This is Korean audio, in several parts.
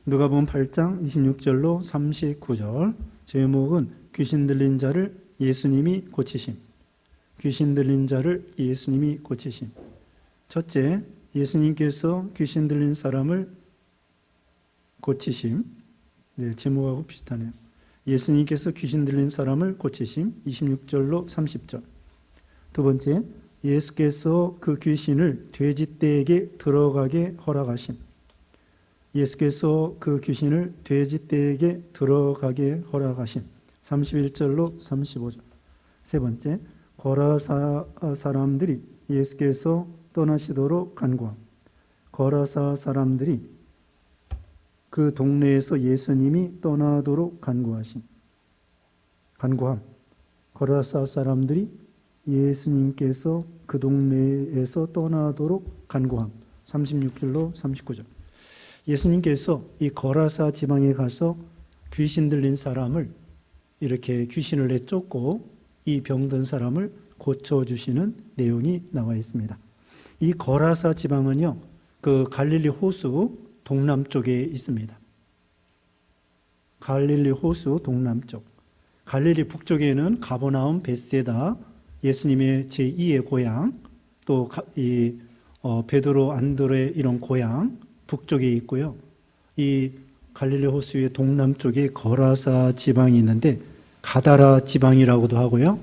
누가복음 8장 26절로 39절. 제목은 귀신 들린 자를 예수님이 고치심. 귀신 들린 자를 예수님이 고치심. 첫째, 예수님께서 귀신 들린 사람을 고치심. 네, 제목하고 비슷하네요. 예수님께서 귀신 들린 사람을 고치심. 26절로 30절. 두 번째, 예수께서 그 귀신을 돼지떼에게 들어가게 허락하심. 예수께서 그 귀신을 돼지떼에게 들어가게 허락하심. 31절로 35절. 세 번째, 거라사 사람들이 예수께서 떠나시도록 간구함. 거라사 사람들이 그 동네에서 예수님이 떠나도록 간구하심. 간구함. 거라사 사람들이 예수님께서 그 동네에서 떠나도록 간구함. 36절로 39절. 예수님께서 이 거라사 지방에 가서 귀신 들린 사람을 이렇게 귀신을 내쫓고 이 병든 사람을 고쳐주시는 내용이 나와 있습니다. 이 거라사 지방은요, 그 갈릴리 호수 동남쪽에 있습니다. 갈릴리 호수 동남쪽. 갈릴리 북쪽에는 가버나움, 벳세다, 예수님의 제2의 고향, 또 베드로, 안드레 이런 고향 북쪽에 있고요. 이 갈릴리 호수의 동남쪽에 거라사 지방이 있는데 가다라 지방이라고도 하고요.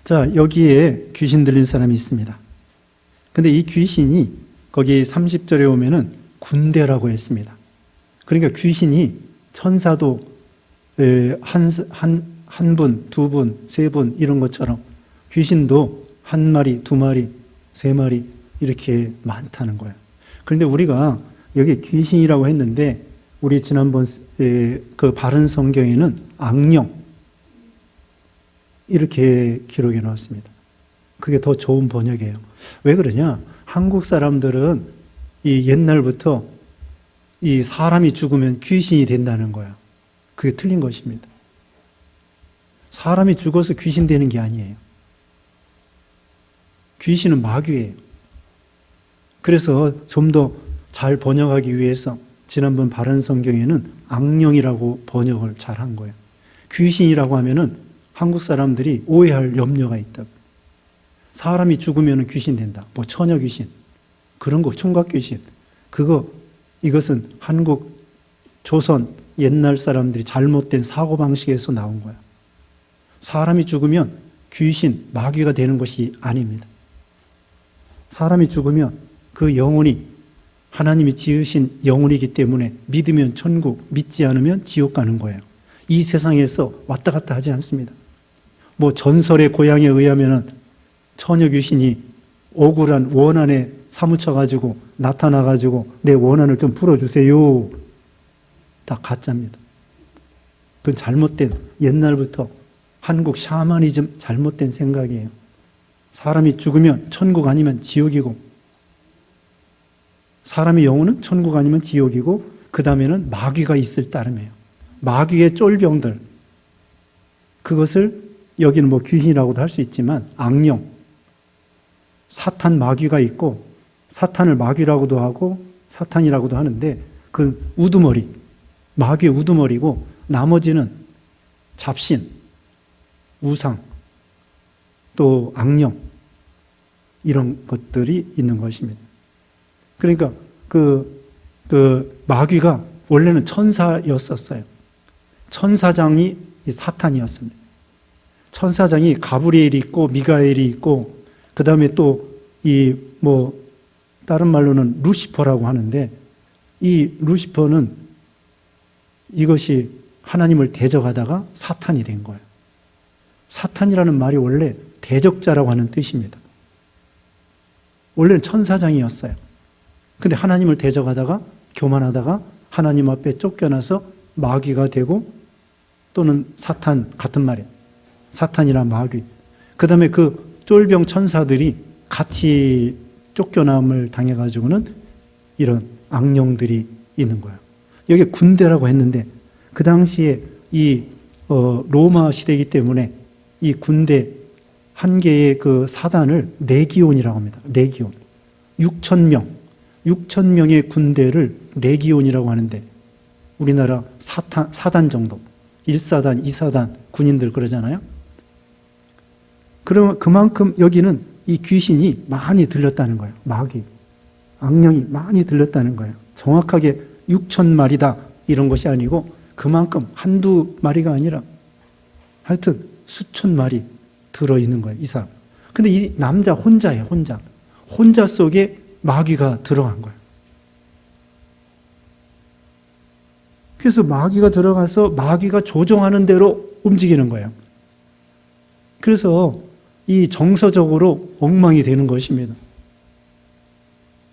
자, 여기에 귀신 들린 사람이 있습니다. 근데 이 귀신이 거기 30절에 오면은 군대라고 했습니다. 그러니까 귀신이 천사도 한 분, 두 분, 세 분 이런 것처럼 귀신도 한 마리, 두 마리, 세 마리 이렇게 많다는 거예요. 그런데 우리가 여기 귀신이라고 했는데 우리 지난번 그 바른 성경에는 악령 이렇게 기록해 놓았습니다. 그게 더 좋은 번역이에요. 왜 그러냐? 한국 사람들은 이 옛날부터 이 사람이 죽으면 귀신이 된다는 거예요. 그게 틀린 것입니다. 사람이 죽어서 귀신 되는 게 아니에요. 귀신은 마귀예요. 그래서 좀 더 잘 번역하기 위해서 지난번 바른 성경에는 악령이라고 번역을 잘 한 거예요. 귀신이라고 하면은 한국 사람들이 오해할 염려가 있다고. 사람이 죽으면 귀신 된다. 뭐 처녀 귀신, 그런 거, 총각 귀신. 이것은 한국 조선 옛날 사람들이 잘못된 사고방식에서 나온 거야. 사람이 죽으면 귀신, 마귀가 되는 것이 아닙니다. 사람이 죽으면 그 영혼이 하나님이 지으신 영혼이기 때문에 믿으면 천국, 믿지 않으면 지옥 가는 거예요. 이 세상에서 왔다 갔다 하지 않습니다. 뭐 전설의 고향에 의하면은 처녀 귀신이 억울한 원한에 사무쳐가지고 나타나가지고 내 원한을 좀 풀어주세요. 다 가짜입니다. 그건 잘못된, 옛날부터 한국 샤머니즘 잘못된 생각이에요. 사람이 죽으면 천국 아니면 지옥이고, 사람의 영혼은 천국 아니면 지옥이고, 그 다음에는 마귀가 있을 따름이에요. 마귀의 쫄병들, 그것을 여기는 뭐 귀신이라고도 할 수 있지만 악령, 사탄 마귀가 있고, 사탄을 마귀라고도 하고 사탄이라고도 하는데 그 우두머리, 마귀의 우두머리고, 나머지는 잡신, 우상, 또 악령, 이런 것들이 있는 것입니다. 그러니까 그 마귀가 원래는 천사였었어요. 천사장이 사탄이었습니다. 천사장이 가브리엘이 있고 미가엘이 있고, 그 다음에 또 다른 말로는 루시퍼라고 하는데, 이 루시퍼는 이것이 하나님을 대적하다가 사탄이 된 거예요. 사탄이라는 말이 원래 대적자라고 하는 뜻입니다. 원래는 천사장이었어요. 근데 하나님을 대적하다가, 교만하다가 하나님 앞에 쫓겨나서 마귀가 되고, 또는 사탄, 같은 말이에요. 사탄이나 마귀. 그 다음에 그 쫄병 천사들이 같이 쫓겨남을 당해가지고는 이런 악령들이 있는 거예요. 여기 군대라고 했는데, 그 당시에 로마 시대이기 때문에 이 군대 한 개의 그 사단을 레기온이라고 합니다. 레기온. 6,000명. 6천 명의 군대를 레기온이라고 하는데 우리나라 사단 정도, 1사단, 2사단 군인들 그러잖아요. 그러면 그만큼 여기는 이 귀신이 많이 들렸다는 거예요. 마귀, 악령이 많이 들렸다는 거예요. 정확하게 6천 마리다 이런 것이 아니고 그만큼 한두 마리가 아니라 하여튼 수천 마리 들어있는 거예요, 이 사람. 근데 이 남자 혼자예요, 혼자. 혼자 속에 마귀가 들어간 거예요. 그래서 마귀가 들어가서 마귀가 조종하는 대로 움직이는 거예요. 그래서 이 정서적으로 엉망이 되는 것입니다.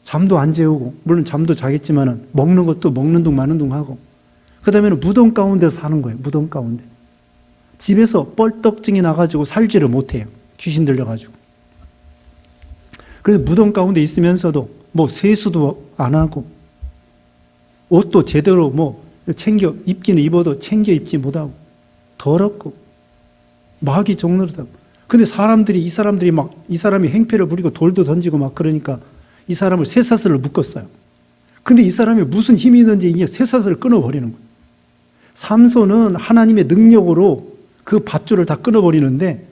잠도 안 재우고, 물론 잠도 자겠지만 먹는 것도 먹는 둥 마는 둥 하고, 그 다음에는 무덤 가운데서 사는 거예요. 무덤 가운데. 집에서 뻘떡증이 나가지고 살지를 못해요. 귀신 들려가지고. 그래서 무덤 가운데 있으면서도 뭐 세수도 안 하고, 옷도 제대로 뭐 챙겨 입기는 입어도 챙겨 입지 못하고, 더럽고, 마귀 종노릇하고. 근데 이 사람들이 막 이 사람이 행패를 부리고 돌도 던지고 막 그러니까 이 사람을 쇠사슬을 묶었어요. 근데 이 사람이 무슨 힘이 있는지 이게 쇠사슬을 끊어버리는 거예요. 삼손은 하나님의 능력으로 그 밧줄을 다 끊어버리는데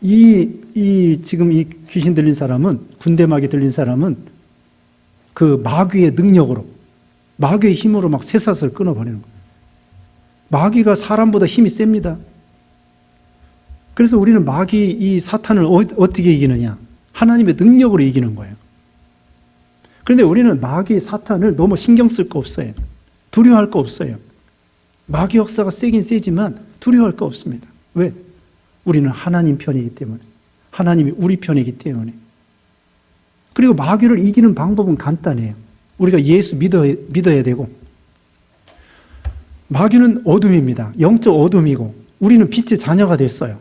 지금 이 귀신 들린 사람은, 군대 마귀 들린 사람은 그 마귀의 능력으로, 마귀의 힘으로 막 쇠사슬을 끊어버리는 거예요. 마귀가 사람보다 힘이 셉니다. 그래서 우리는 이 사탄을 어떻게 이기느냐? 하나님의 능력으로 이기는 거예요. 그런데 우리는 사탄을 너무 신경 쓸 거 없어요. 두려워할 거 없어요. 마귀 역사가 세긴 세지만 두려워할 거 없습니다. 왜? 우리는 하나님 편이기 때문에. 하나님이 우리 편이기 때문에. 그리고 마귀를 이기는 방법은 간단해요. 우리가 예수 믿어야 되고, 마귀는 어둠입니다. 영적 어둠이고 우리는 빛의 자녀가 됐어요.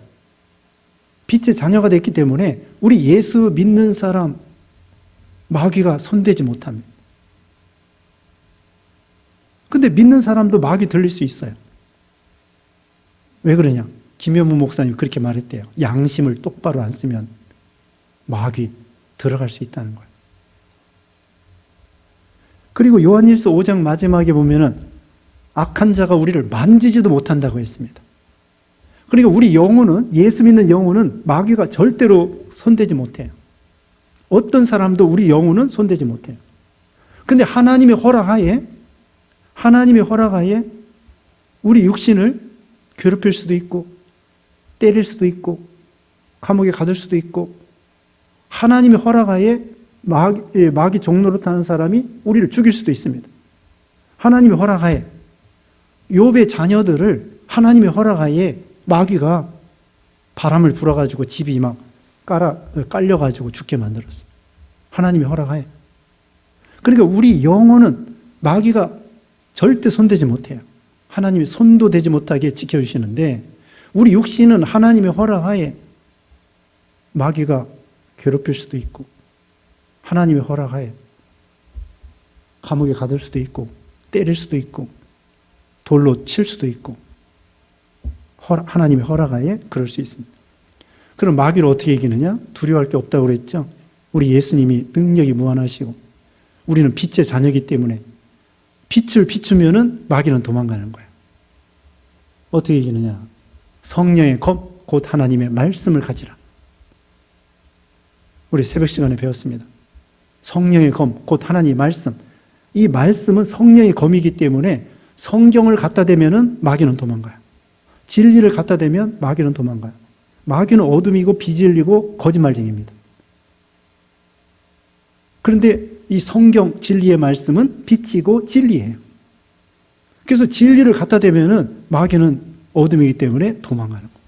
빛의 자녀가 됐기 때문에 우리 예수 믿는 사람 마귀가 손대지 못합니다. 근데 믿는 사람도 마귀 들릴 수 있어요. 왜 그러냐? 김현무 목사님 그렇게 말했대요. 양심을 똑바로 안 쓰면 마귀 들어갈 수 있다는 거예요. 그리고 요한일서 5장 마지막에 보면은 악한 자가 우리를 만지지도 못한다고 했습니다. 그러니까 우리 영혼은, 예수 믿는 영혼은 마귀가 절대로 손대지 못해요. 어떤 사람도 우리 영혼은 손대지 못해요. 근데 하나님의 허락하에 우리 육신을 괴롭힐 수도 있고, 때릴 수도 있고, 감옥에 가둘 수도 있고, 하나님의 허락하에 마귀 종노릇하는 사람이 우리를 죽일 수도 있습니다. 하나님의 허락하에 욥의 자녀들을 하나님의 허락하에 마귀가 바람을 불어가지고 집이 막 깔려가지고 죽게 만들었어요. 하나님의 허락하에. 그러니까 우리 영혼은 마귀가 절대 손대지 못해요. 하나님이 손도 대지 못하게 지켜주시는데 우리 육신은 하나님의 허락하에 마귀가 괴롭힐 수도 있고, 하나님의 허락하에 감옥에 가둘 수도 있고, 때릴 수도 있고, 돌로 칠 수도 있고, 하나님의 허락하에 그럴 수 있습니다. 그럼 마귀를 어떻게 이기느냐? 두려워할 게 없다고 그랬죠. 우리 예수님이 능력이 무한하시고 우리는 빛의 자녀이기 때문에 빛을 비추면은 마귀는 도망가는 거예요. 어떻게 이기느냐? 성령의 검, 곧 하나님의 말씀을 가지라. 우리 새벽 시간에 배웠습니다. 성령의 검, 곧 하나님의 말씀. 이 말씀은 성령의 검이기 때문에 성경을 갖다 대면은 마귀는 도망가요. 진리를 갖다 대면 마귀는 도망가요. 마귀는 어둠이고 비진리고 거짓말쟁이입니다. 그런데 이 성경 진리의 말씀은 빛이고 진리예요. 그래서 진리를 갖다 대면은 마귀는 어둠이기 때문에 도망가는 거예요.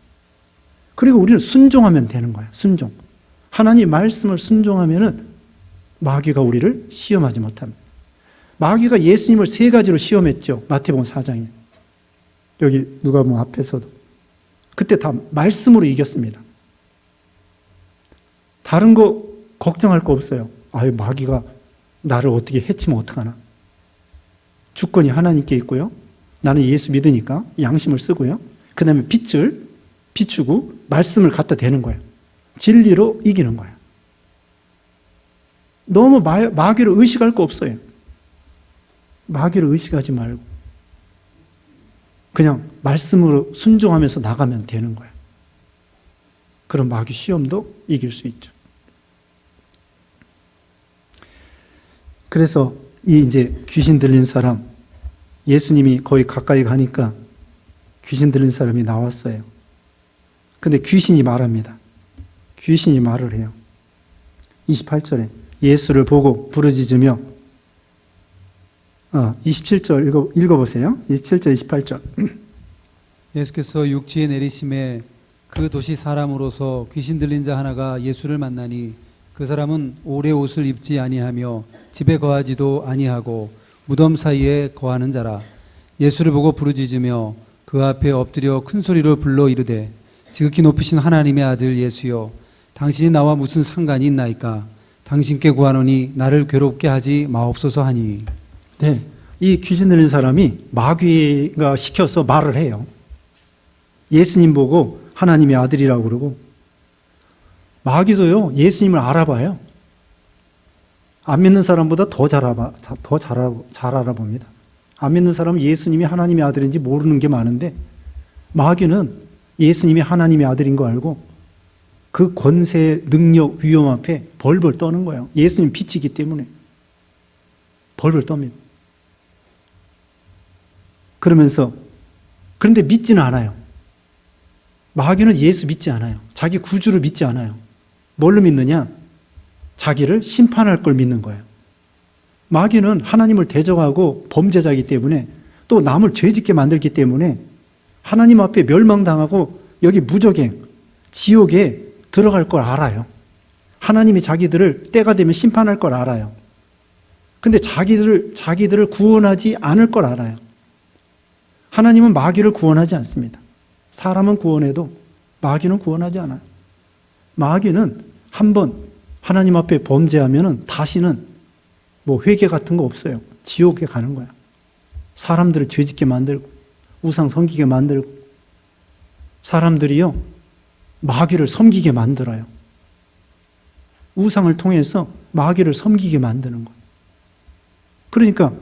그리고 우리는 순종하면 되는 거예요. 순종. 하나님 말씀을 순종하면은 마귀가 우리를 시험하지 못합니다. 마귀가 예수님을 3가지로 시험했죠. 마태복음 4장에. 여기 누가복음 앞에서도. 그때 다 말씀으로 이겼습니다. 다른 거 걱정할 거 없어요. 아유, 마귀가 나를 어떻게 해치면 어떡하나. 주권이 하나님께 있고요. 나는 예수 믿으니까 양심을 쓰고요. 그 다음에 빛을 비추고 말씀을 갖다 대는 거예요. 진리로 이기는 거예요. 너무 마귀를 의식할 거 없어요. 마귀를 의식하지 말고 그냥 말씀으로 순종하면서 나가면 되는 거예요. 그럼 마귀 시험도 이길 수 있죠. 그래서 이 이제 귀신 들린 사람, 예수님이 거의 가까이 가니까 귀신 들린 사람이 나왔어요. 근데 귀신이 말합니다. 귀신이 말을 해요. 28절에 예수를 보고 부르짖으며 27절 읽어보세요. 27절 28절. 예수께서 육지에 내리심에 그 도시 사람으로서 귀신 들린 자 하나가 예수를 만나니 그 사람은 오래 옷을 입지 아니하며 집에 거하지도 아니하고 무덤 사이에 거하는 자라. 예수를 보고 부르짖으며 그 앞에 엎드려 큰 소리로 불러 이르되 지극히 높으신 하나님의 아들 예수여, 당신이 나와 무슨 상관이 있나이까? 당신께 구하노니 나를 괴롭게 하지 마옵소서 하니. 네, 이 귀신 들린 사람이 마귀가 시켜서 말을 해요. 예수님 보고 하나님의 아들이라고 그러고, 마귀도요 예수님을 알아봐요. 안 믿는 사람보다 더 잘 알아봅니다. 안 믿는 사람은 예수님이 하나님의 아들인지 모르는 게 많은데, 마귀는 예수님이 하나님의 아들인 거 알고 그 권세, 능력, 위엄 앞에 벌벌 떠는 거예요. 예수님 빛이기 때문에 벌벌 떱니다. 그러면서, 그런데 믿지는 않아요. 마귀는 예수 믿지 않아요. 자기 구주를 믿지 않아요. 뭘로 믿느냐? 자기를 심판할 걸 믿는 거예요. 마귀는 하나님을 대적하고 범죄자이기 때문에, 또 남을 죄짓게 만들기 때문에 하나님 앞에 멸망당하고 여기 무저갱, 지옥에 들어갈 걸 알아요. 하나님이 자기들을 때가 되면 심판할 걸 알아요. 근데 자기들을 구원하지 않을 걸 알아요. 하나님은 마귀를 구원하지 않습니다. 사람은 구원해도 마귀는 구원하지 않아요. 마귀는 한번 하나님 앞에 범죄하면 다시는 회개 같은 거 없어요. 지옥에 가는 거야. 사람들을 죄짓게 만들고 우상 섬기게 만들고, 사람들이요 마귀를 섬기게 만들어요. 우상을 통해서 마귀를 섬기게 만드는 거예요. 그러니까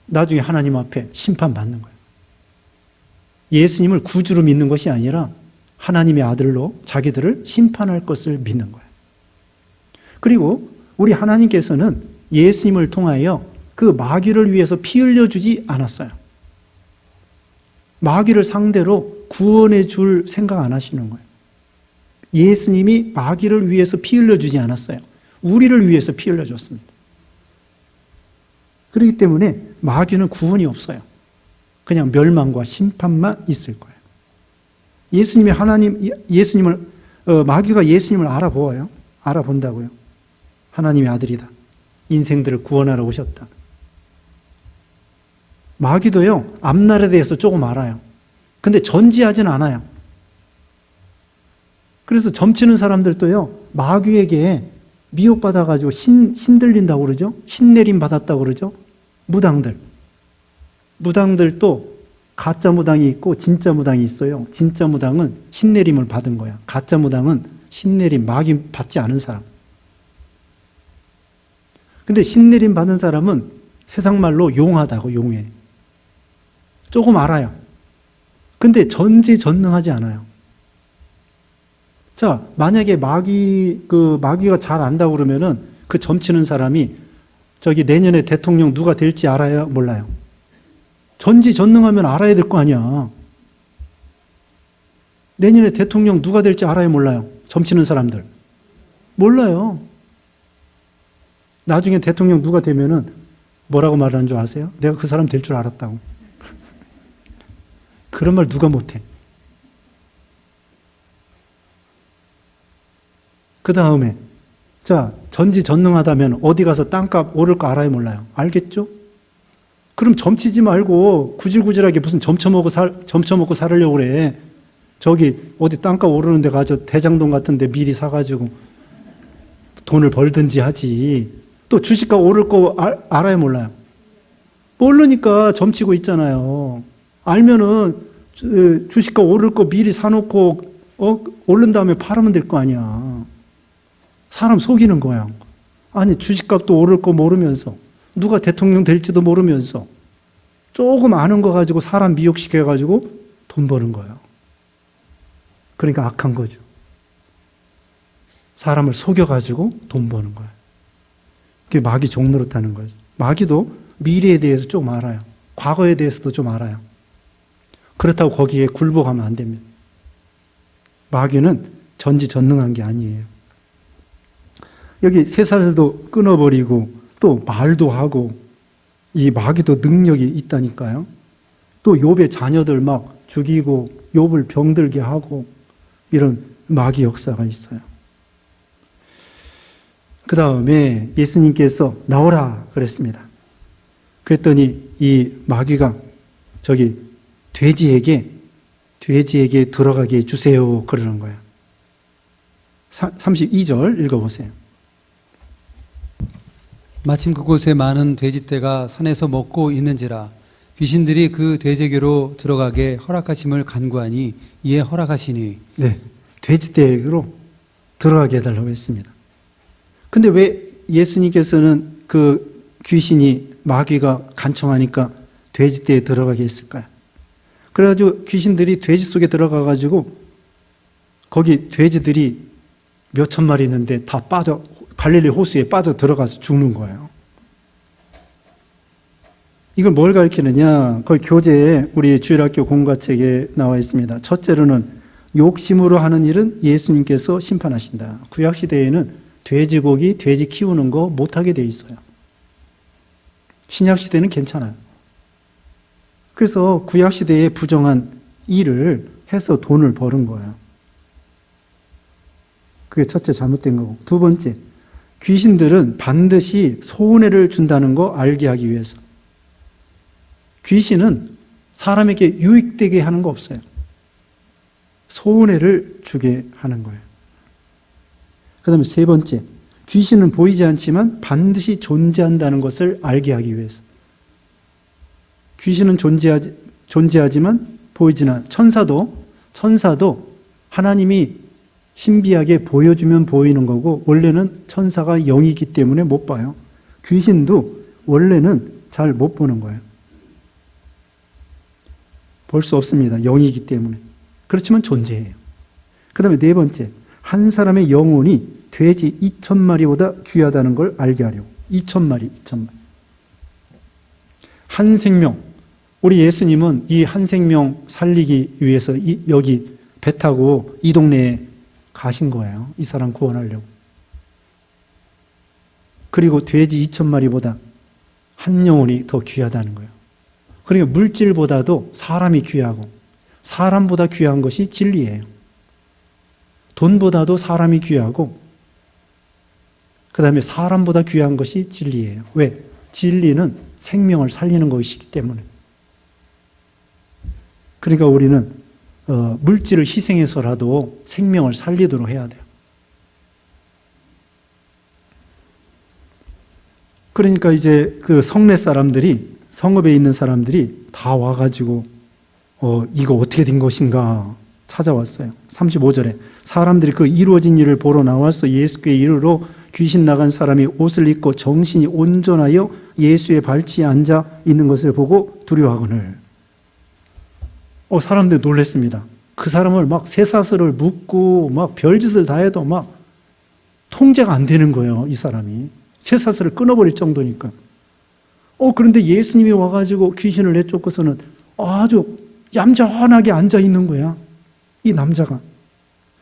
나중에 하나님 앞에 심판받는 거예요. 예수님을 구주로 믿는 것이 아니라 하나님의 아들로 자기들을 심판할 것을 믿는 거예요. 그리고 우리 하나님께서는 예수님을 통하여 그 마귀를 위해서 피 흘려주지 않았어요. 마귀를 상대로 구원해 줄 생각 안 하시는 거예요. 예수님이 마귀를 위해서 피 흘려주지 않았어요. 우리를 위해서 피 흘려줬습니다. 그렇기 때문에 마귀는 구원이 없어요. 그냥 멸망과 심판만 있을 거예요. 마귀가 예수님을 알아보아요. 알아본다고요. 하나님의 아들이다. 인생들을 구원하러 오셨다. 마귀도요, 앞날에 대해서 조금 알아요. 근데 전지하지는 않아요. 그래서 점치는 사람들도요, 마귀에게 미혹받아가지고 신들린다고 그러죠? 신내림 받았다고 그러죠? 무당들도 가짜 무당이 있고 진짜 무당이 있어요. 진짜 무당은 신내림을 받은 거야. 가짜 무당은 신내림, 마귀 받지 않은 사람. 근데 신내림 받은 사람은 세상 말로 용하다고, 용해. 조금 알아요. 근데 전지전능하지 않아요. 자, 만약에 마귀가 잘 안다고 그러면은 그 점치는 사람이 저기 내년에 대통령 누가 될지 알아요? 몰라요? 전지전능하면 알아야 될 거 아니야. 내년에 대통령 누가 될지 알아요? 몰라요? 점치는 사람들. 몰라요. 나중에 대통령 누가 되면은 뭐라고 말하는 줄 아세요? 내가 그 사람 될 줄 알았다고. 그런 말 누가 못해. 그 다음에, 자, 전지전능하다면 어디 가서 땅값 오를 거 알아요? 몰라요? 알겠죠? 그럼 점치지 말고 구질구질하게 무슨 점쳐먹고 살으려고 그래. 저기 어디 땅값 오르는 데 가서 대장동 같은 데 미리 사가지고 돈을 벌든지 하지. 또 주식값 오를 거 알아요? 몰라요? 모르니까 점치고 있잖아요. 알면은 주식값 오를 거 미리 사놓고 오른 다음에 팔으면 될 거 아니야. 사람 속이는 거야. 아니, 주식값도 오를 거 모르면서, 누가 대통령 될지도 모르면서, 조금 아는 거 가지고 사람 미혹시켜가지고 돈 버는 거예요. 그러니까 악한 거죠. 사람을 속여가지고 돈 버는 거예요. 그게 마귀 종노릇하는 거예요. 마귀도 미래에 대해서 좀 알아요. 과거에 대해서도 좀 알아요. 그렇다고 거기에 굴복하면 안 됩니다. 마귀는 전지전능한 게 아니에요. 여기 세 살도 끊어버리고 또 말도 하고 이 마귀도 능력이 있다니까요. 또 욥의 자녀들 막 죽이고 욥을 병들게 하고 이런 마귀 역사가 있어요. 그 다음에 예수님께서 나오라 그랬습니다. 그랬더니 이 마귀가 저기 돼지에게 들어가게 해주세요 그러는 거예요. 32절 읽어보세요. 마침 그곳에 많은 돼지떼가 산에서 먹고 있는지라 귀신들이 그 돼지에게로 들어가게 허락하심을 간구하니 이에 허락하시니. 네, 돼지떼로 들어가게 해달라고 했습니다. 근데 왜 예수님께서는 그 귀신이 마귀가 간청하니까 돼지떼에 들어가게 했을까요? 그래가지고 귀신들이 돼지 속에 들어가가지고 거기 돼지들이 몇천 마리 있는데 다 빠져 갈릴리 호수에 빠져 들어가서 죽는 거예요. 이걸 뭘 가리키느냐? 거기 교재에 우리 주일학교 공과책에 나와 있습니다. 첫째로는 욕심으로 하는 일은 예수님께서 심판하신다. 구약시대에는 돼지고기, 돼지 키우는 거 못하게 돼 있어요. 신약시대는 괜찮아요. 그래서 구약시대에 부정한 일을 해서 돈을 버는 거예요. 그게 첫째 잘못된 거고. 두 번째, 귀신들은 반드시 손해를 준다는 거 알게 하기 위해서. 귀신은 사람에게 유익되게 하는 거 없어요. 손해를 주게 하는 거예요. 그 다음에 세 번째, 귀신은 보이지 않지만 반드시 존재한다는 것을 알게 하기 위해서. 귀신은 존재하지만 보이지는 않아요. 천사도 하나님이 신비하게 보여주면 보이는 거고 원래는 천사가 영이기 때문에 못 봐요. 귀신도 원래는 잘 못 보는 거예요. 볼 수 없습니다. 영이기 때문에. 그렇지만 존재해요. 그 다음에 네 번째, 한 사람의 영혼이 돼지 2,000마리보다 귀하다는 걸 알게 하려고. 2,000마리. 한 생명. 우리 예수님은 이 한 생명 살리기 위해서 여기 배 타고 이 동네에 가신 거예요. 이 사람 구원하려고. 그리고 돼지 2,000마리보다 한 영혼이 더 귀하다는 거예요. 그러니까 물질보다도 사람이 귀하고 사람보다 귀한 것이 진리예요. 돈보다도 사람이 귀하고 그 다음에 사람보다 귀한 것이 진리예요. 왜? 진리는 생명을 살리는 것이기 때문에. 그러니까 우리는 물질을 희생해서라도 생명을 살리도록 해야 돼요. 그러니까 이제 그 성내 사람들이, 성읍에 있는 사람들이 다 와가지고 이거 어떻게 된 것인가 찾아왔어요. 35절에 사람들이 그 이루어진 일을 보러 나와서 예수께 이르러 귀신 나간 사람이 옷을 입고 정신이 온전하여 예수의 발치에 앉아 있는 것을 보고 두려워하거늘. 사람들이 놀랐습니다. 그 사람을 막 쇠사슬을 묶고 막 별짓을 다 해도 막 통제가 안 되는 거예요. 이 사람이. 쇠사슬을 끊어버릴 정도니까. 그런데 예수님이 와가지고 귀신을 내쫓고서는 아주 얌전하게 앉아 있는 거야. 이 남자가.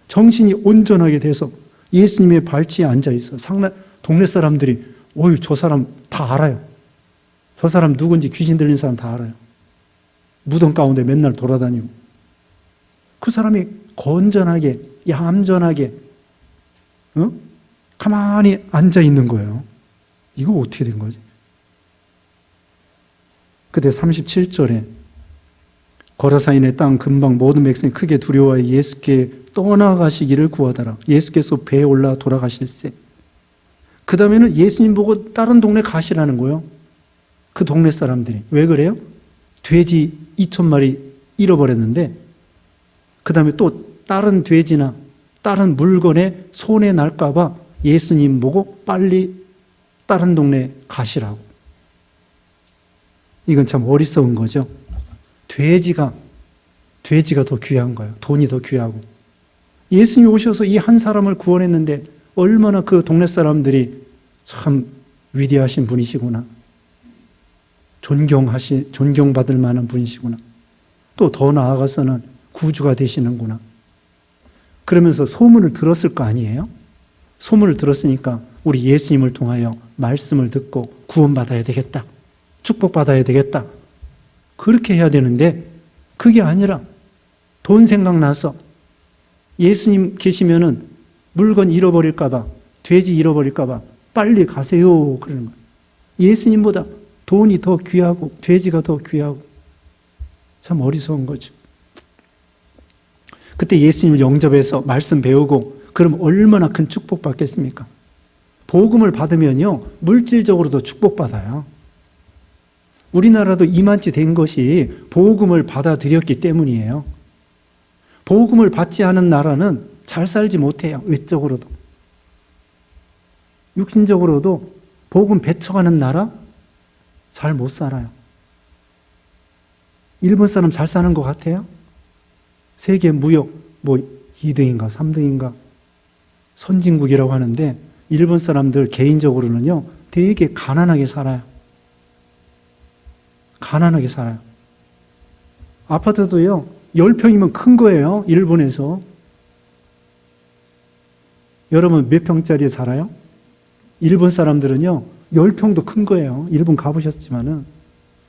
정신이 온전하게 돼서 예수님의 발치에 앉아 있어. 동네 사람들이, 저 사람 다 알아요. 저 사람 누군지 귀신 들린 사람 다 알아요. 무덤 가운데 맨날 돌아다니고. 그 사람이 건전하게, 얌전하게, 가만히 앉아 있는 거예요. 이거 어떻게 된 거지? 그때 37절에 거라사인의 땅 근방 모든 백성이 크게 두려워하여 예수께 떠나가시기를 구하더라. 예수께서 배에 올라 돌아가실세. 그 다음에는 예수님 보고 다른 동네 가시라는 거예요. 그 동네 사람들이. 왜 그래요? 돼지 2,000마리 잃어버렸는데 그 다음에 또 다른 돼지나 다른 물건에 손해 날까 봐 예수님 보고 빨리 다른 동네 가시라고. 이건 참 어리석은 거죠. 돼지가 더 귀한 거예요. 돈이 더 귀하고. 예수님이 오셔서 이 한 사람을 구원했는데 얼마나 그 동네 사람들이 참 위대하신 분이시구나. 존경받을 만한 분이시구나. 또 더 나아가서는 구주가 되시는구나. 그러면서 소문을 들었을 거 아니에요? 소문을 들었으니까 우리 예수님을 통하여 말씀을 듣고 구원받아야 되겠다. 축복받아야 되겠다. 그렇게 해야 되는데 그게 아니라 돈 생각나서 예수님 계시면은 물건 잃어버릴까봐, 돼지 잃어버릴까봐 빨리 가세요. 그러는 거예요. 예수님보다 돈이 더 귀하고 돼지가 더 귀하고 참 어리석은 거죠. 그때 예수님을 영접해서 말씀 배우고 그럼 얼마나 큰 축복 받겠습니까? 복음을 받으면요 물질적으로도 축복받아요. 우리나라도 이만치 된 것이 복음을 받아들였기 때문이에요. 복음을 받지 않은 나라는 잘 살지 못해요. 외적으로도. 육신적으로도 복음 배척하는 나라 잘 못 살아요. 일본 사람 잘 사는 것 같아요? 세계 무역 2등인가 3등인가 선진국이라고 하는데 일본 사람들 개인적으로는요 되게 가난하게 살아요. 가난하게 살아요. 아파트도요 10평이면 큰 거예요. 일본에서. 여러분 몇 평짜리에 살아요? 일본 사람들은요 10평도 큰 거예요. 일본 가보셨지만은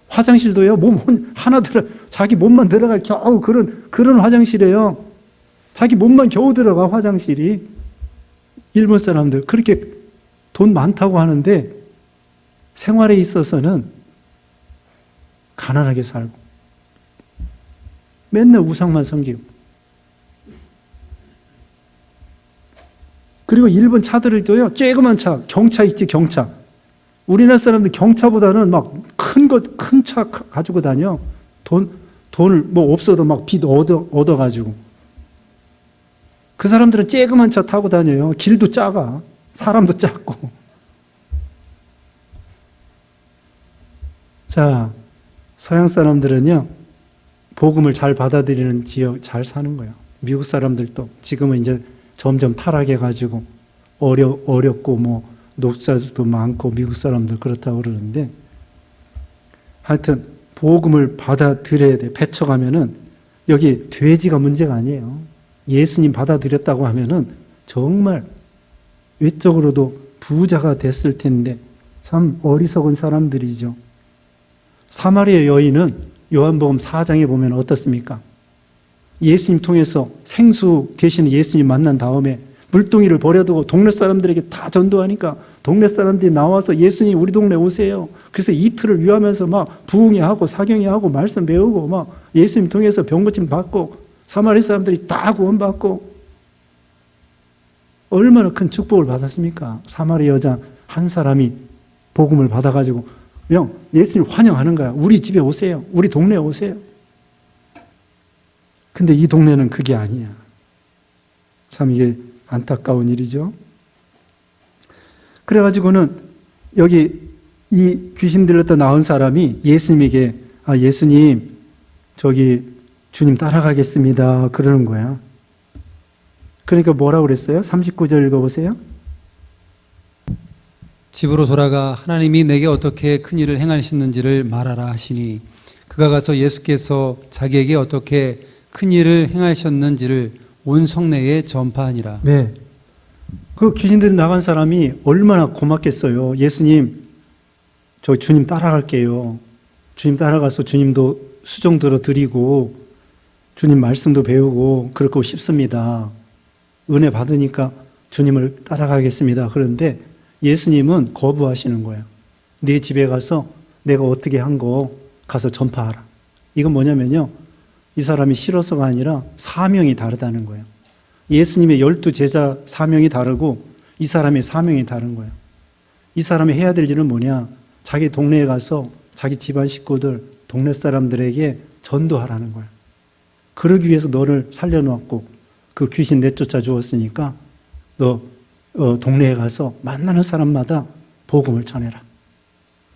화장실도요 몸 하나 자기 몸만 들어갈 겨우 그런 화장실이에요. 자기 몸만 겨우 들어가 화장실이. 일본 사람들 그렇게 돈 많다고 하는데 생활에 있어서는 가난하게 살고 맨날 우상만 섬기고. 그리고 일본 차들도요 쬐그만 차, 경차 있지 경차. 우리나라 사람들 경차보다는 막 큰 차 가지고 다녀. 돈을 없어도 막 빚 얻어가지고. 그 사람들은 쬐그만 차 타고 다녀요. 길도 작아. 사람도 작고. 자, 서양 사람들은요, 복음을 잘 받아들이는 지역 잘 사는 거예요. 미국 사람들도 지금은 이제 점점 타락해가지고 어렵고 녹사도 많고 미국 사람들 그렇다고 그러는데 하여튼 복음을 받아들여야 돼. 배척하면은 여기 돼지가 문제가 아니에요. 예수님 받아들였다고 하면은 정말 외적으로도 부자가 됐을 텐데 참 어리석은 사람들이죠. 사마리아 여인은 요한복음 4장에 보면 어떻습니까? 예수님 통해서 생수 되시는 예수님 만난 다음에 물동이를 버려두고 동네 사람들에게 다 전도하니까 동네 사람들이 나와서 예수님 우리 동네 오세요. 그래서 이틀을 위하면서 막 부흥회하고 사경회하고 말씀 배우고 막 예수님 통해서 병 고침 받고 사마리아 사람들이 다 구원받고 얼마나 큰 축복을 받았습니까? 사마리아 여자 한 사람이 복음을 받아가지고 그냥 예수님 환영하는 거야. 우리 집에 오세요. 우리 동네에 오세요. 근데 이 동네는 그게 아니야. 참 이게 안타까운 일이죠. 그래가지고는 여기 이 귀신 들렸다 나온 사람이 예수님에게 예수님 저기 주님 따라가겠습니다. 그러는 거야. 그러니까 뭐라고 그랬어요? 39절 읽어보세요. 집으로 돌아가 하나님이 내게 어떻게 큰 일을 행하셨는지를 말하라 하시니 그가 가서 예수께서 자기에게 어떻게 큰 일을 행하셨는지를 온 성내에 전파하니라. 네. 그 귀신들이 나간 사람이 얼마나 고맙겠어요. 예수님, 저 주님 따라갈게요. 주님 따라가서 주님도 수종 들어 드리고 주님 말씀도 배우고 그렇고 싶습니다. 은혜 받으니까 주님을 따라가겠습니다. 그런데 예수님은 거부하시는 거예요. 네 집에 가서 내가 어떻게 한 거 가서 전파하라. 이건 뭐냐면요. 이 사람이 싫어서가 아니라 사명이 다르다는 거예요. 예수님의 12제자 사명이 다르고 이 사람의 사명이 다른 거예요. 이 사람이 해야 될 일은 뭐냐? 자기 동네에 가서 자기 집안 식구들, 동네 사람들에게 전도하라는 거예요. 그러기 위해서 너를 살려놓았고 그 귀신 내쫓아 주었으니까 너 동네에 가서 만나는 사람마다 복음을 전해라.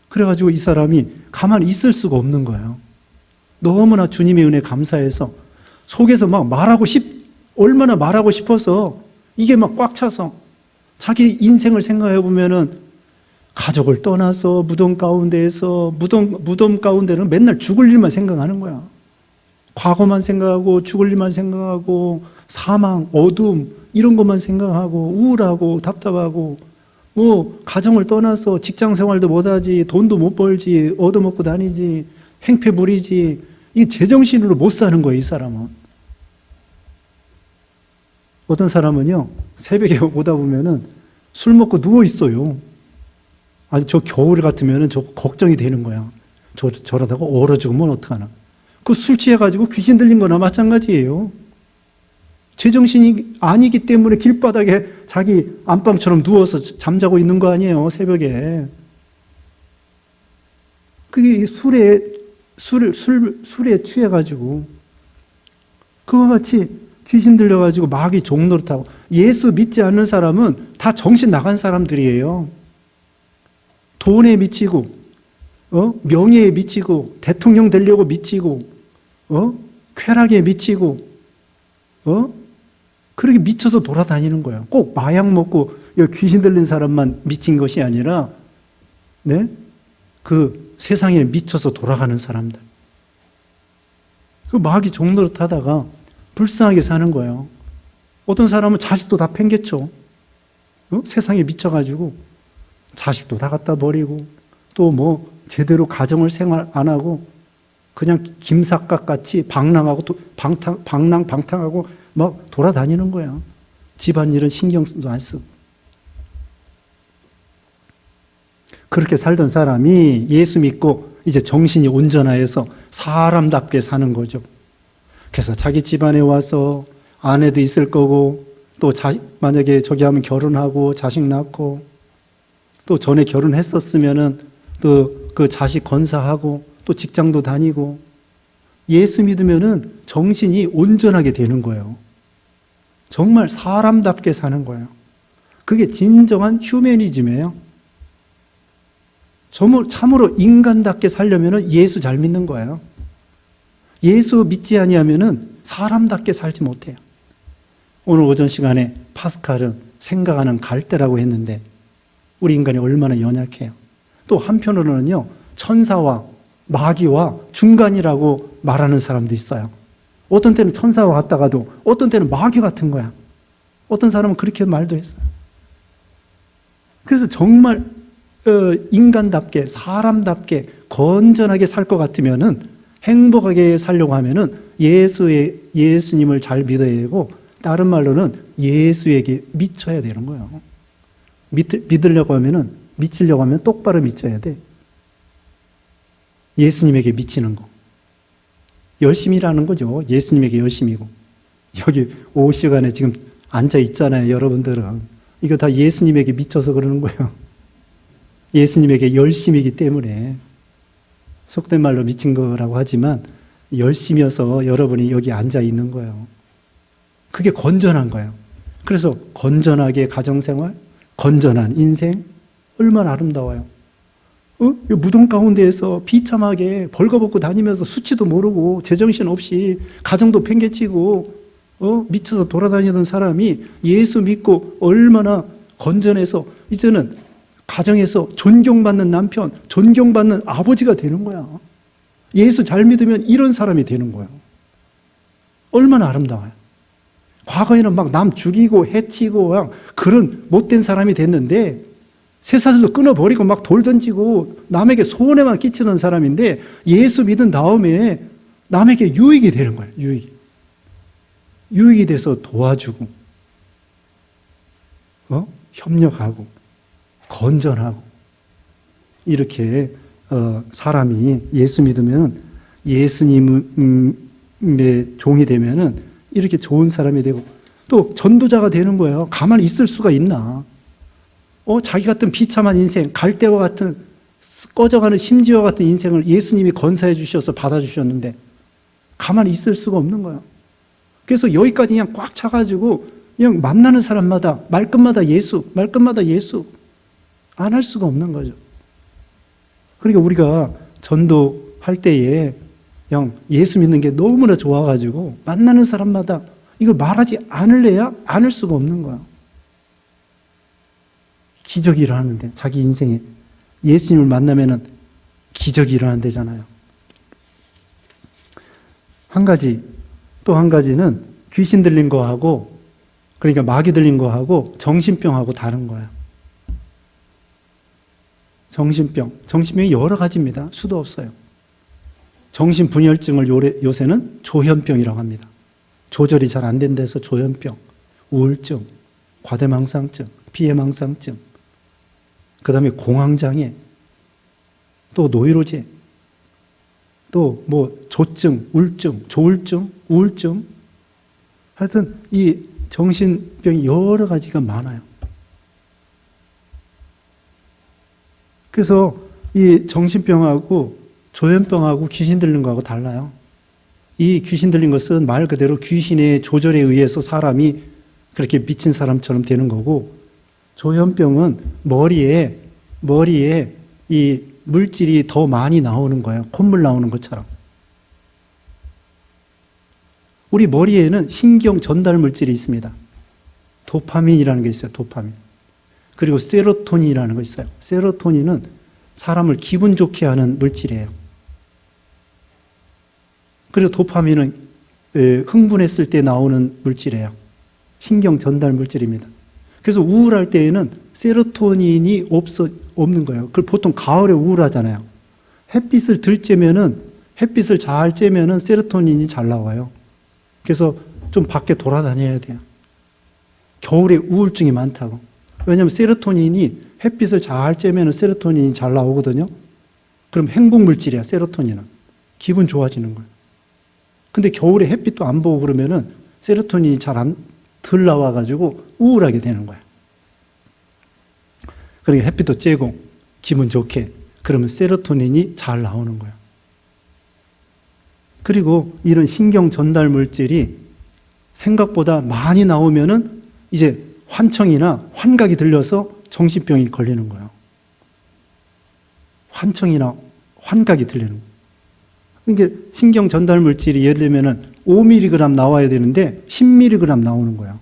그래가지고 이 사람이 가만히 있을 수가 없는 거예요. 너무나 주님의 은혜 감사해서 속에서 막 얼마나 말하고 싶어서 이게 막 꽉 차서 자기 인생을 생각해 보면은 가족을 떠나서 무덤 가운데에서 무덤 가운데는 맨날 죽을 일만 생각하는 거야. 과거만 생각하고 죽을 일만 생각하고 사망, 어둠 이런 것만 생각하고 우울하고 답답하고 가정을 떠나서 직장 생활도 못하지 돈도 못 벌지 얻어먹고 다니지 행패 부리지 이 제정신으로 못 사는 거예요. 이 사람은. 어떤 사람은요 새벽에 오다 보면은 술 먹고 누워 있어요. 아주 저 겨울 같으면은 저 걱정이 되는 거야. 저러다가 얼어 죽으면 어떡하나. 그 술 취해가지고 귀신 들린 거나 마찬가지예요. 제정신이 아니기 때문에 길바닥에 자기 안방처럼 누워서 잠자고 있는 거 아니에요, 새벽에. 그게 술에 취해가지고. 그와 같이 귀신 들려가지고 마귀 종노릇하고. 예수 믿지 않는 사람은 다 정신 나간 사람들이에요. 돈에 미치고, 명예에 미치고, 대통령 되려고 미치고, 쾌락에 미치고, 그렇게 미쳐서 돌아다니는 거예요. 꼭 마약 먹고 귀신 들린 사람만 미친 것이 아니라, 네? 그 세상에 미쳐서 돌아가는 사람들. 그 마귀 종노릇 하다가 불쌍하게 사는 거예요. 어떤 사람은 자식도 다 팽개쳐. 세상에 미쳐가지고 자식도 다 갖다 버리고 또 제대로 가정을 생활 안 하고 그냥 김삿갓 같이 방랑하고 방탕하고 막 돌아다니는 거야. 집안일은 신경도 안 쓰고. 그렇게 살던 사람이 예수 믿고 이제 정신이 온전하여서 사람답게 사는 거죠. 그래서 자기 집안에 와서 아내도 있을 거고 또 만약에 저기 하면 결혼하고 자식 낳고 또 전에 결혼했었으면은 또 그 자식 건사하고 또 직장도 다니고 예수 믿으면은 정신이 온전하게 되는 거예요. 정말 사람답게 사는 거예요. 그게 진정한 휴머니즘이에요. 참으로 인간답게 살려면은 예수 잘 믿는 거예요. 예수 믿지 아니하면은 사람답게 살지 못해요. 오늘 오전 시간에 파스칼은 생각하는 갈대라고 했는데 우리 인간이 얼마나 연약해요. 또 한편으로는요 천사와 마귀와 중간이라고 말하는 사람도 있어요. 어떤 때는 천사와 같다가도 어떤 때는 마귀 같은 거야. 어떤 사람은 그렇게 말도 했어요. 그래서 정말 인간답게 사람답게 건전하게 살 것 같으면은 행복하게 살려고 하면은 예수님을 잘 믿어야 되고 다른 말로는 예수에게 미쳐야 되는 거예요. 믿으려고 하면은 미치려고 하면 똑바로 미쳐야 돼. 예수님에게 미치는 거. 열심이라는 거죠. 예수님에게 열심이고. 여기 오후 시간에 지금 앉아 있잖아요, 여러분들은. 이거 다 예수님에게 미쳐서 그러는 거예요. 예수님에게 열심이기 때문에. 속된 말로 미친 거라고 하지만 열심이어서 여러분이 여기 앉아 있는 거예요. 그게 건전한 거예요. 그래서 건전하게 가정생활, 건전한 인생, 얼마나 아름다워요. 무덤 가운데에서 비참하게 벌거벗고 다니면서 수치도 모르고 제정신 없이 가정도 팽개치고 미쳐서 돌아다니던 사람이 예수 믿고 얼마나 건전해서 이제는 가정에서 존경받는 남편, 존경받는 아버지가 되는 거야. 예수 잘 믿으면 이런 사람이 되는 거야. 얼마나 아름다워요. 과거에는 막 남 죽이고 해치고 그런 못된 사람이 됐는데 쇠사슬도 끊어버리고 막 돌 던지고 남에게 손해만 끼치는 사람인데 예수 믿은 다음에 남에게 유익이 되는 거예요. 유익이 돼서 도와주고 협력하고 건전하고 이렇게 사람이 예수 믿으면 예수님의 종이 되면은 이렇게 좋은 사람이 되고 또 전도자가 되는 거예요. 가만히 있을 수가 있나? 자기 같은 비참한 인생, 갈대와 같은 꺼져가는 심지와 같은 인생을 예수님이 건사해 주셔서 받아주셨는데 가만히 있을 수가 없는 거예요. 그래서 여기까지 그냥 꽉 차가지고 그냥 만나는 사람마다 말끝마다 예수, 말끝마다 예수. 안 할 수가 없는 거죠. 그러니까 우리가 전도할 때에 그냥 예수 믿는 게 너무나 좋아가지고 만나는 사람마다 이걸 말하지 않을래야 않을 수가 없는 거야. 기적이 일어나는데 자기 인생에 예수님을 만나면은 기적이 일어난대잖아요. 한 가지, 또 한 가지는 귀신 들린 거하고, 그러니까 마귀 들린 거하고 정신병하고 다른 거야. 정신병이 여러 가지입니다. 수도 없어요. 정신분열증을 요새는 조현병이라고 합니다. 조절이 잘 안 된 데서 조현병, 우울증, 과대망상증, 피해망상증, 그 다음에 공황장애, 또 노이로제, 또 뭐 조증, 우울증, 우울증. 하여튼 이 정신병이 여러 가지가 많아요. 그래서 이 정신병하고 조현병하고 귀신 들린 거하고 달라요. 이 귀신 들린 것은 말 그대로 귀신의 조절에 의해서 사람이 그렇게 미친 사람처럼 되는 거고, 조현병은 머리에 이 물질이 더 많이 나오는 거예요. 콧물 나오는 것처럼. 우리 머리에는 신경 전달 물질이 있습니다. 도파민이라는 게 있어요. 도파민. 그리고 세로토닌이라는 거 있어요. 세로토닌은 사람을 기분 좋게 하는 물질이에요. 그리고 도파민은 흥분했을 때 나오는 물질이에요. 신경 전달 물질입니다. 그래서 우울할 때에는 세로토닌이 없는 거예요. 그걸 보통 가을에 우울하잖아요. 햇빛을 잘 쬐면은 세로토닌이 잘 나와요. 그래서 좀 밖에 돌아다녀야 돼요. 겨울에 우울증이 많다고. 왜냐하면 세로토닌이 햇빛을 잘 쬐면은 세로토닌이 잘 나오거든요. 그럼 행복물질이야, 세로토닌은. 기분 좋아지는 거예요. 근데 겨울에 햇빛도 안 보고 그러면은 세로토닌이 덜 나와가지고 우울하게 되는 거야. 그러니까 햇빛도 쬐고 기분 좋게 그러면 세로토닌이 잘 나오는 거야. 그리고 이런 신경 전달 물질이 생각보다 많이 나오면은 이제 환청이나 환각이 들려서 정신병이 걸리는 거예요. 환청이나 환각이 들리는 거예요. 그러니까 신경 전달 물질이 예를 들면은 5mg 나와야 되는데 10mg 나오는 거예요.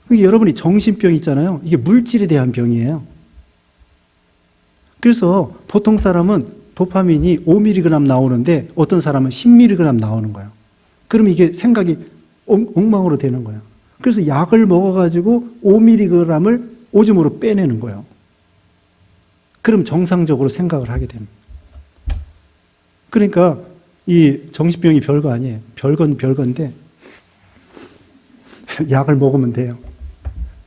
그러니까 여러분이 정신병 있잖아요. 이게 물질에 대한 병이에요. 그래서 보통 사람은 도파민이 5mg 나오는데 어떤 사람은 10mg 나오는 거예요. 그럼 이게 생각이 엉망으로 되는 거예요. 그래서 약을 먹어가지고 5mg을 오줌으로 빼내는 거예요. 그럼 정상적으로 생각을 하게 됩니다. 그러니까 이 정신병이 별거 아니에요. 별건 별건데 약을 먹으면 돼요.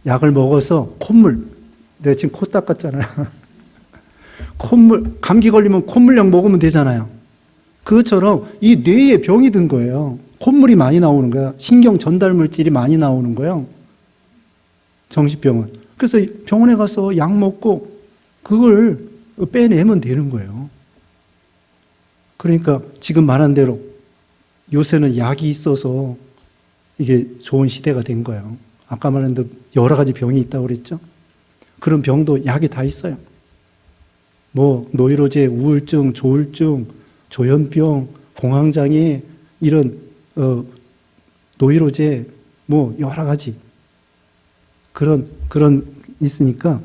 약을 먹어서 콧물, 내가 지금 코 닦았잖아요. 콧물, 감기 걸리면 콧물약 먹으면 되잖아요. 그것처럼 이 뇌에 병이 든 거예요. 콧물이 많이 나오는 거야. 신경 전달 물질이 많이 나오는 거예요. 정신병은. 그래서 병원에 가서 약 먹고 그걸 빼내면 되는 거예요. 그러니까 지금 말한 대로 요새는 약이 있어서 이게 좋은 시대가 된 거예요. 아까 말한 대로 여러 가지 병이 있다고 그랬죠. 그런 병도 약이 다 있어요. 뭐 노이로제, 우울증, 조울증, 조현병, 공황장애 이런 노이로제 뭐 여러 가지 그런 있으니까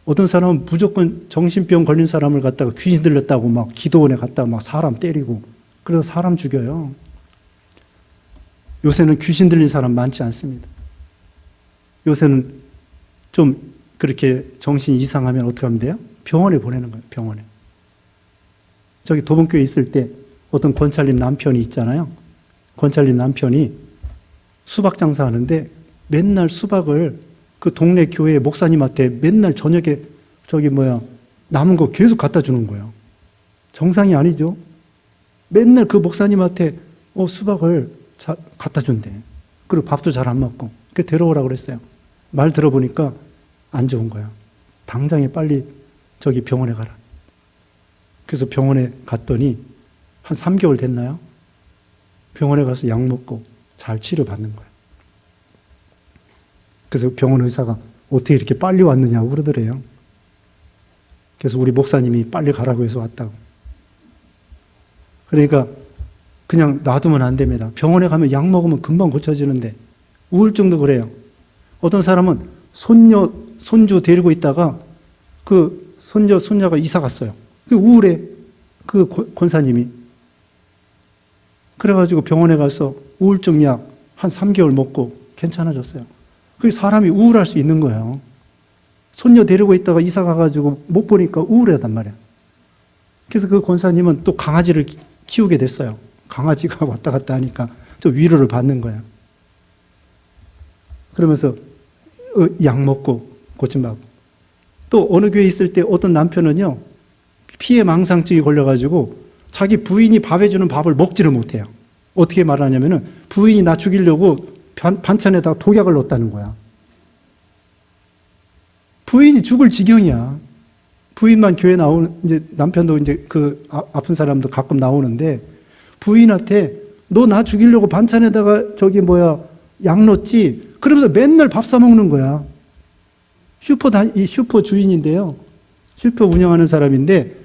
어떤 사람은 무조건 정신병 걸린 사람을 갖다가 귀신 들렸다고 막 기도원에 갔다가 막 사람 때리고 그래서 사람 죽여요. 요새는 귀신 들린 사람 많지 않습니다. 요새는 좀 그렇게 정신이 이상하면 어떻게 하면 돼요? 병원에 보내는 거예요. 병원에. 저기 도봉교에 있을 때 어떤 권찰님 남편이 있잖아요. 권찰님 남편이 수박 장사하는데 맨날 수박을 그 동네 교회 목사님한테 맨날 저녁에 남은 거 계속 갖다 주는 거예요. 정상이 아니죠. 맨날 그 목사님한테 수박을 갖다 준대. 그리고 밥도 잘 안 먹고. 그 데려오라고 그랬어요. 말 들어보니까 안 좋은 거예요. 당장에 빨리 저기 병원에 가라. 그래서 병원에 갔더니 한 3개월 됐나요? 병원에 가서 약 먹고 잘 치료받는 거예요. 그래서 병원 의사가 어떻게 이렇게 빨리 왔느냐고 그러더래요. 그래서 우리 목사님이 빨리 가라고 해서 왔다고. 그러니까 그냥 놔두면 안 됩니다. 병원에 가면 약 먹으면 금방 고쳐지는데 우울증도 그래요. 어떤 사람은 손주 데리고 있다가 그 손녀가 이사 갔어요. 그 우울해. 그 권사님이. 그래가지고 병원에 가서 우울증 약 한 3개월 먹고 괜찮아졌어요. 그 사람이 우울할 수 있는 거예요. 손녀 데리고 있다가 이사 가가지고 못 보니까 우울하단 말이야. 그래서 그 권사님은 또 강아지를 키우게 됐어요. 강아지가 왔다 갔다 하니까 좀 위로를 받는 거야. 그러면서 약 먹고 고침받고. 또 어느 교회에 있을 때 어떤 남편은요, 피해 망상증이 걸려가지고 자기 부인이 밥 해주는 밥을 먹지를 못해요. 어떻게 말하냐면은 부인이 나 죽이려고 반찬에다가 독약을 넣었다는 거야. 부인이 죽을 지경이야. 부인만 교회 이제 남편도 이제 그 아픈 사람도 가끔 나오는데 부인한테 너 나 죽이려고 반찬에다가 약 넣었지? 그러면서 맨날 밥 사 먹는 거야. 슈퍼 주인인데요. 슈퍼 운영하는 사람인데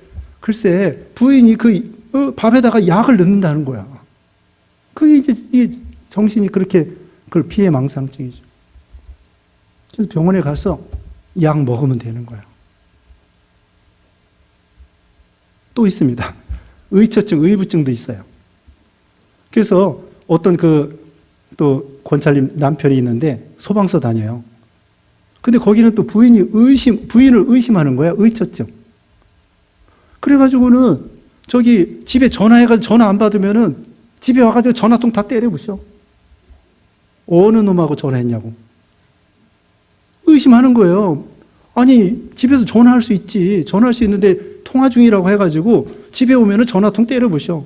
글쎄 부인이 밥에다가 약을 넣는다는 거야. 이 정신이 그렇게 그걸 피해 망상증이죠. 그래서 병원에 가서 약 먹으면 되는 거야. 또 있습니다. 의처증, 의부증도 있어요. 그래서 어떤 또 권찰님 남편이 있는데 소방서 다녀요. 근데 거기는 또 부인을 의심하는 거야. 의처증. 그래가지고는 집에 전화해가지고 전화 안 받으면은 집에 와가지고 전화통 다 때려 부셔. 어느 놈하고 전화했냐고. 의심하는 거예요. 아니, 집에서 전화할 수 있지. 전화할 수 있는데 통화 중이라고 해가지고 집에 오면은 전화통 때려 부셔.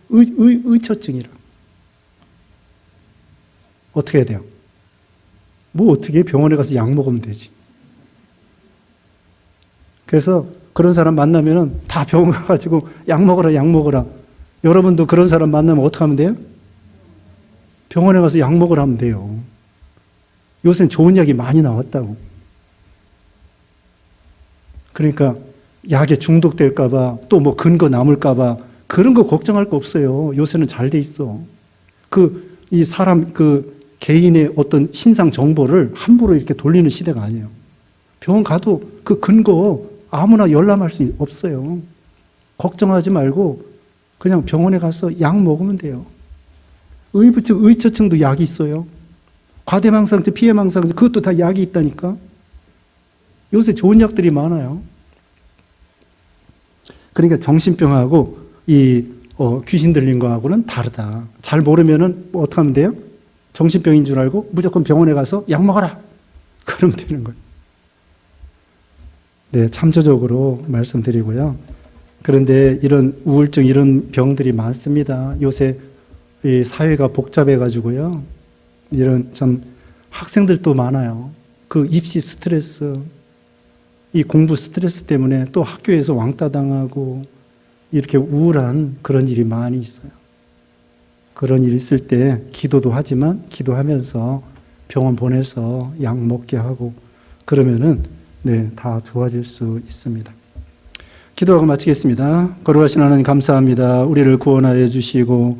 의처증이라. 어떻게 해야 돼요? 어떻게 병원에 가서 약 먹으면 되지. 그래서 그런 사람 만나면은 다 병원 가가지고 약 먹어라. 여러분도 그런 사람 만나면 어떻게 하면 돼요? 병원에 가서 약 먹으라 하면 돼요. 요새는 좋은 약이 많이 나왔다고. 그러니까 약에 중독될까봐 또 근거 남을까봐 그런 거 걱정할 거 없어요. 요새는 잘 돼 있어. 이 사람 개인의 어떤 신상 정보를 함부로 이렇게 돌리는 시대가 아니에요. 병원 가도 그 근거 아무나 열람할 수 없어요. 걱정하지 말고 그냥 병원에 가서 약 먹으면 돼요. 의부증, 의처증도 약이 있어요. 과대망상증, 피해망상증 그것도 다 약이 있다니까. 요새 좋은 약들이 많아요. 그러니까 정신병하고 귀신 들린 거하고는 다르다. 잘 모르면은 어떻게 하면 돼요? 정신병인 줄 알고 무조건 병원에 가서 약 먹어라. 그러면 되는 거예요. 네, 참조적으로 말씀드리고요. 그런데 이런 우울증, 이런 병들이 많습니다. 요새 이 사회가 복잡해가지고요. 이런 참 학생들도 많아요. 입시 스트레스, 이 공부 스트레스 때문에 또 학교에서 왕따 당하고 이렇게 우울한 그런 일이 많이 있어요. 그런 일 있을 때 기도도 하지만 기도하면서 병원 보내서 약 먹게 하고 그러면은 다 좋아질 수 있습니다. 기도하고 마치겠습니다. 거룩하신 하나님 감사합니다. 우리를 구원하여 주시고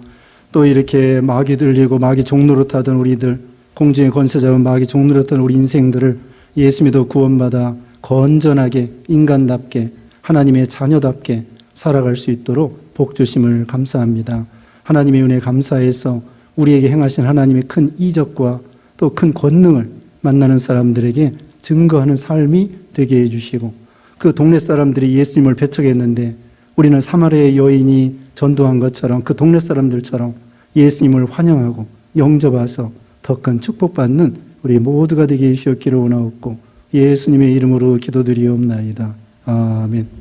또 이렇게 마귀 들리고 마귀 종노릇하던 우리들, 공중의 권세 잡은 마귀 종노릇하던 우리 인생들을 예수 믿어 구원받아 건전하게 인간답게 하나님의 자녀답게 살아갈 수 있도록 복 주심을 감사합니다. 하나님의 은혜 감사해서 우리에게 행하신 하나님의 큰 이적과 또 큰 권능을 만나는 사람들에게 증거하는 삶이 되게 해주시고 그 동네 사람들이 예수님을 배척했는데 우리는 사마리아의 여인이 전도한 것처럼 그 동네 사람들처럼 예수님을 환영하고 영접해서 더 큰 축복받는 우리 모두가 되게 해주시옵기를 원하옵고 예수님의 이름으로 기도드리옵나이다. 아멘.